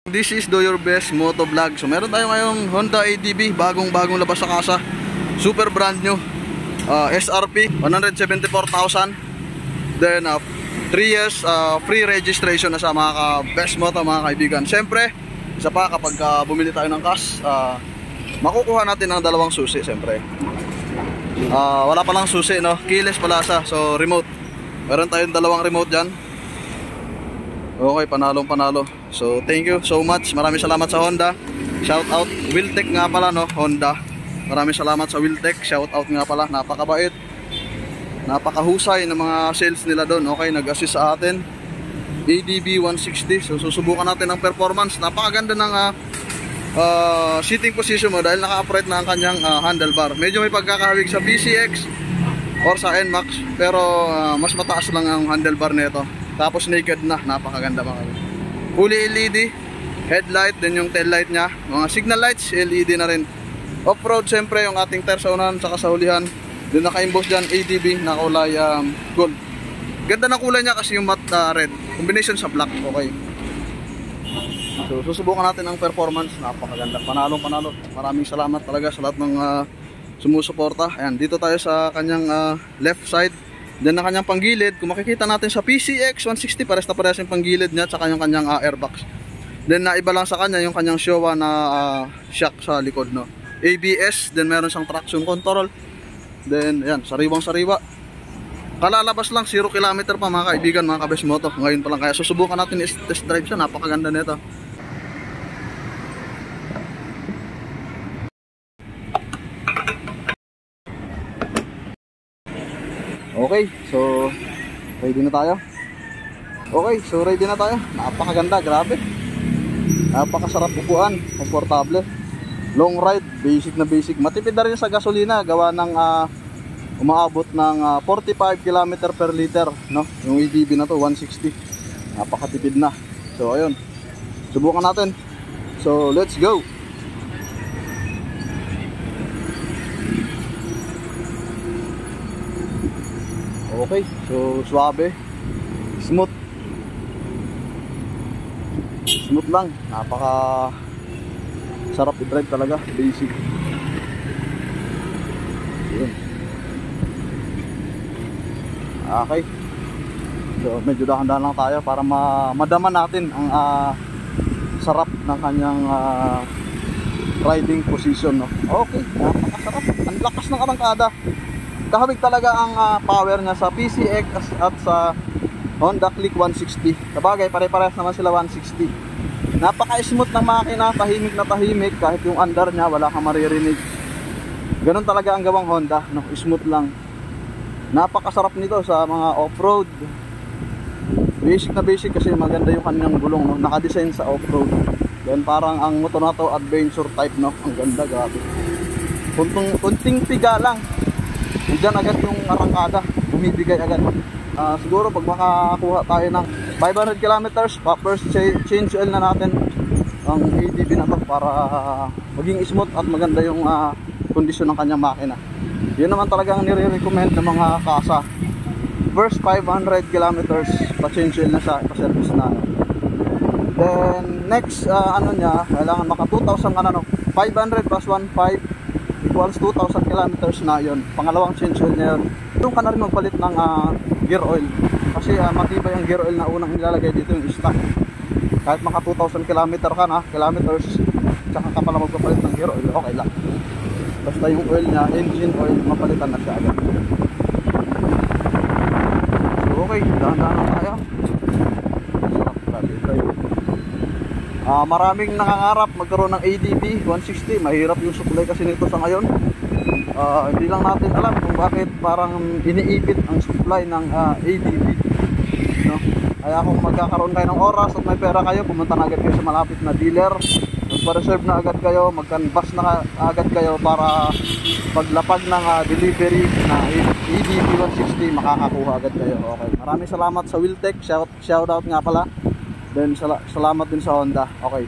This is Do Your Best Moto Vlog. So meron tayo ngayong Honda ADV, bagong labas sa kasa. Super brand new. SRP 174,000. Then 3 years free registration na sa mga best moto mga kaibigan. Siyempre, isa pa kapag bumili tayo ng cash, makukuha natin ang dalawang susi siyempre. Wala pa lang susi, no? Keyless pala siya. So remote. Meron tayong dalawang remote dyan. Okay, panalong panalo. So thank you so much. Maraming salamat sa Honda. Shout out Wiltec nga pala, no? Honda. Maraming salamat sa Wiltec. Shout out nga pala. Napakabait. Napakahusay ng mga sales nila doon. Okay, nag-assist sa atin. ADV 160. So susubukan natin ang performance. Napakaganda ng sitting position mo dahil naka-upright na ang kanyang handlebar. Medyo may pagkakahawig sa PCX or sa NMAX, pero mas mataas lang ang handlebar nito. Tapos naked na, napakaganda mga kaibigan. Fully LED, headlight, din yung tail light nya. Mga signal lights, LED na rin. Off-road siyempre yung ating tire sa unahan, saka sa hulihan. Din naka-emboss dyan, ADV na kulay gold. Ganda ng kulay nya kasi yung matte red. Combination sa black, okay. So susubukan natin ang performance. Napakaganda, panalong panalo. Maraming salamat talaga sa lahat ng sumusuporta. Ayan, dito tayo sa kanyang left side. Then na kanyang panggilid, kung makikita natin sa PCX 160, pares na pares yung panggilid niya at saka yung kanyang airbox. Then naiba lang sa kanya yung kanyang Showa na shock sa likod, no? ABS, then meron siyang traction control. Then ayan, sariwang sariwa. Kalalabas lang 0 km pa mga kaibigan, mga kabes moto. Ngayon pa lang, kaya susubukan natin test drive siya. Napakaganda nito. Okay, so ready na tayo. Okay, so ready na tayo. Napakaganda, grabe. Napakasarap upuan, komportable. Long ride, basic na basic. Matipid na rin sa gasolina, gawa ng umaabot ng 45 km per liter, no? Yung ADV na to, 160. Napakatipid na. So ayun. Subukan natin. So let's go. Okay, so suabe, smooth lang, napaka sarap i-drive talaga, basic. Yun. Okay, so medyo dahan-dahan lang tayo para madama natin ang sarap ng kanyang riding position, no? Okay, napakasarap, ang lakas ng arangkada. Kahawig talaga ang power niya sa PCX at sa Honda Click 160. Sabagay, pare-parehas naman sila 160. Napaka-smooth ng makina, tahimik na tahimik. Kahit yung andar niya, wala kang maririnig. Ganon talaga ang gawang Honda, no? Smooth lang. Napakasarap nito sa mga off-road. Basic na basic kasi maganda yung kanyang gulong, no? Naka-design sa off-road. Then parang ang motor na to, adventure type, no? Ang ganda, grabe. Kunting piga lang, andyan agad yung arangkada, bumibigay agad. Siguro pag makakuha tayo ng 500 kilometers, first change oil na natin ang ADV na to para maging smooth at maganda yung kondisyon ng kanyang makina. Yun naman talaga ang nire-recommend ng mga kasa. First 500 kilometers, pa-change oil na siya, pa-service na. Then next ano niya, kailangan maka 2,000 500 plus 1.5 equals 2,000 kilometers na yon. Pangalawang change oil niya yun. Doon ka na rin magpalit ng gear oil. Kasi matibay ang gear oil na unang nilalagay dito yung stock. Kahit maka 2,000 kilometer ka na, kilometers, tsaka ka pala magpapalit ng gear oil, okay lang. Basta yung oil niya, engine oil, mapalitan na siya agad. So okay, dahan-dahan na tayo. Sarap, grabe drive. Maraming nangangarap magkaroon ng ADV 160. Mahirap yung supply kasi nito sa ngayon. Hindi lang natin alam kung bakit parang iniipit ang supply ng ADV, no? Kaya kung magkakaroon kayo ng oras at may pera kayo, pumunta na agad kayo sa malapit na dealer, magpa-reserve na agad kayo, mag-canvas na agad kayo para paglapag ng delivery na ADV 160 makakakuha agad kayo. Okay, maraming salamat sa Wiltec. Shout out nga pala. Then salamat din sa Honda. Okay.